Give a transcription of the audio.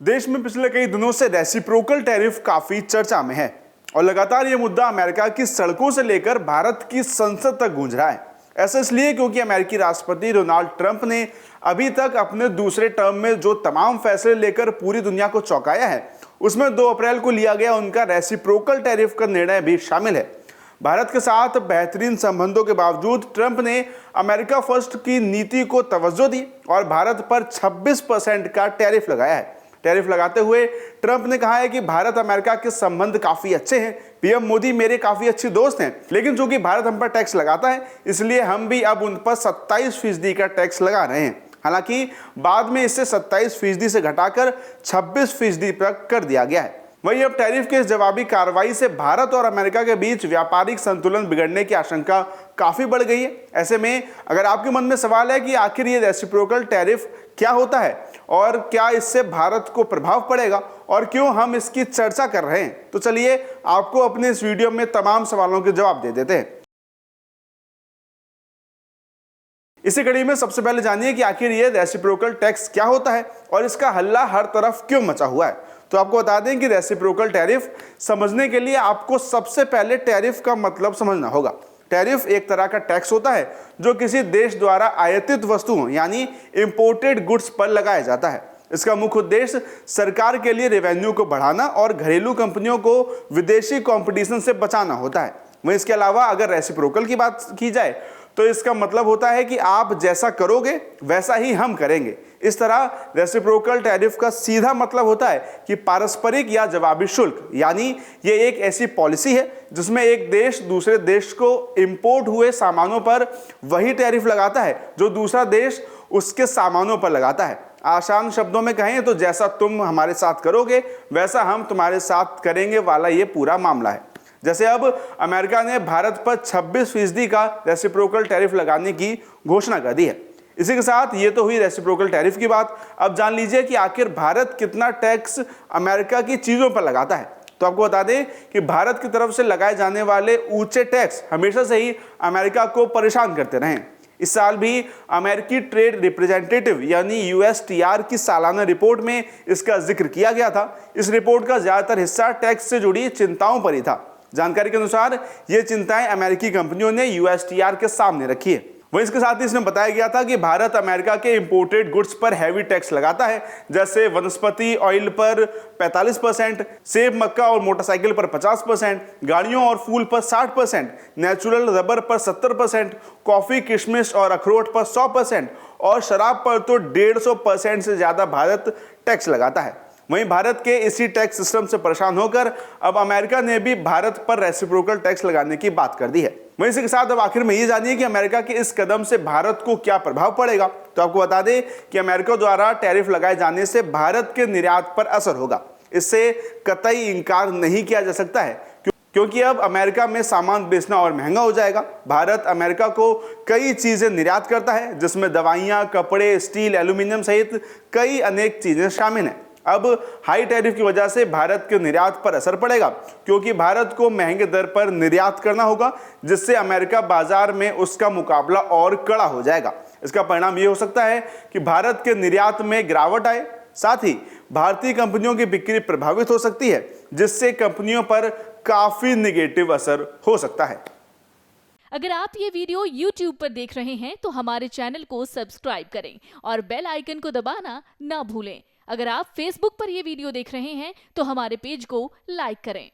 देश में पिछले कई दिनों से रेसिप्रोकल टैरिफ काफी चर्चा में है और लगातार ये मुद्दा अमेरिका की सड़कों से लेकर भारत की संसद तक गूंज रहा है। ऐसा इसलिए क्योंकि अमेरिकी राष्ट्रपति डोनाल्ड ट्रंप ने अभी तक अपने दूसरे टर्म में जो तमाम फैसले लेकर पूरी दुनिया को चौंकाया है, उसमें 2 अप्रैल को लिया गया उनका रेसिप्रोकल टैरिफ का निर्णय भी शामिल है। भारत के साथ बेहतरीन संबंधों के बावजूद ट्रंप ने अमेरिका फर्स्ट की नीति को तवज्जो दी और भारत पर 26% का टैरिफ लगाया है। टैरिफ लगाते हुए ट्रंप ने कहा है कि भारत अमेरिका के संबंध काफी अच्छे हैं, पीएम मोदी मेरे काफी अच्छे दोस्त हैं, लेकिन चूंकि भारत हम पर टैक्स लगाता है इसलिए हम भी अब उन पर 27% का टैक्स लगा रहे हैं। हालांकि बाद में इसे 27% से घटाकर 26% तक कर दिया गया है। वहीं अब टैरिफ के इस जवाबी कार्रवाई से भारत और अमेरिका के बीच व्यापारिक संतुलन बिगड़ने की आशंका काफी बढ़ गई है। ऐसे में अगर आपके मन में सवाल है कि आखिर ये रेसिप्रोकल टैरिफ क्या होता है और क्या इससे भारत को प्रभाव पड़ेगा और क्यों हम इसकी चर्चा कर रहे हैं, तो चलिए आपको अपने इस वीडियो में तमाम सवालों के जवाब दे देते हैं। इसी कड़ी में सबसे पहले जानिए कि आखिर ये रेसिप्रोकल टैक्स क्या होता है और इसका हल्ला हर तरफ क्यों मचा हुआ है। तो आपको बता दें कि रेसिप्रोकल टैरिफ समझने के लिए आपको सबसे पहले टैरिफ का मतलब समझना होगा। टैरिफ एक तरह का टैक्स होता है जो किसी देश द्वारा आयातित वस्तुओं यानी इंपोर्टेड गुड्स पर लगाया जाता है। इसका मुख्य उद्देश्य सरकार के लिए रेवेन्यू को बढ़ाना और घरेलू कंपनियों को विदेशी कंपटीशन से बचाना होता है। वहीं इसके अलावा अगर रेसिप्रोकल की बात की जाए तो इसका मतलब होता है कि आप जैसा करोगे वैसा ही हम करेंगे। इस तरह रेसिप्रोकल टैरिफ का सीधा मतलब होता है कि पारस्परिक या जवाबी शुल्क, यानी ये एक ऐसी पॉलिसी है जिसमें एक देश दूसरे देश को इंपोर्ट हुए सामानों पर वही टैरिफ लगाता है जो दूसरा देश उसके सामानों पर लगाता है। आसान शब्दों में कहें तो जैसा तुम हमारे साथ करोगे वैसा हम तुम्हारे साथ करेंगे वाला ये पूरा मामला है। जैसे अब अमेरिका ने भारत पर 26% का रेसिप्रोकल टैरिफ लगाने की घोषणा कर दी है। इसी के साथ ये तो हुई रेसिप्रोकल टैरिफ की बात। अब जान लीजिए कि आखिर भारत कितना टैक्स अमेरिका की चीजों पर लगाता है। तो आपको बता दें कि भारत की तरफ से लगाए जाने वाले ऊंचे टैक्स हमेशा से ही अमेरिका को परेशान करते रहे। इस साल भी अमेरिकी ट्रेड रिप्रेजेंटेटिव यानी USTR की सालाना रिपोर्ट में इसका जिक्र किया गया था। इस रिपोर्ट का ज्यादातर हिस्सा टैक्स से जुड़ी चिंताओं पर ही था। जानकारी के अनुसार ये चिंताएं अमेरिकी कंपनियों ने USTR के सामने रखी है। वहीं इसके साथ ही इसमें बताया गया था कि भारत अमेरिका के इंपोर्टेड गुड्स पर हैवी टैक्स लगाता है, जैसे वनस्पति ऑयल पर 45%, सेब, मक्का और मोटरसाइकिल पर 50%, गाड़ियों और फूल पर 60%, नेचुरल रबर पर 70%, कॉफी, किशमिश और अखरोट पर 100% और शराब पर तो 150% से ज्यादा भारत टैक्स लगाता है। वहीं भारत के इसी टैक्स सिस्टम से परेशान होकर अब अमेरिका ने भी भारत पर रेसिप्रोकल टैक्स लगाने की बात कर दी है। वहीं इसी के साथ अब आखिर में ये जानिए कि अमेरिका के इस कदम से भारत को क्या प्रभाव पड़ेगा। तो आपको बता दें कि अमेरिका द्वारा टैरिफ लगाए जाने से भारत के निर्यात पर असर होगा। इससे कतई इनकार नहीं किया जा सकता है क्योंकि अब अमेरिका में सामान बेचना और महंगा हो जाएगा। भारत अमेरिका को कई चीजें निर्यात करता है जिसमें दवाइयां, कपड़े, स्टील, एल्यूमिनियम सहित कई अनेक चीजें शामिल हैं। अब हाई टैरिफ की वजह से भारत के निर्यात पर असर पड़ेगा क्योंकि भारत को महंगे दर पर निर्यात करना होगा, जिससे अमेरिका बाजार में उसका मुकाबला और कड़ा हो जाएगा। इसका परिणाम ये हो सकता है कि भारत के निर्यात में गिरावट आए, साथ ही भारतीय कंपनियों की बिक्री प्रभावित हो सकती है, जिससे कंपनियों पर काफी नेगेटिव असर हो सकता है। अगर आप ये वीडियो YouTube पर देख रहे हैं तो हमारे चैनल को सब्सक्राइब करें और बेल आइकन को दबाना ना भूलें। अगर आप Facebook पर ये वीडियो देख रहे हैं तो हमारे पेज को लाइक करें।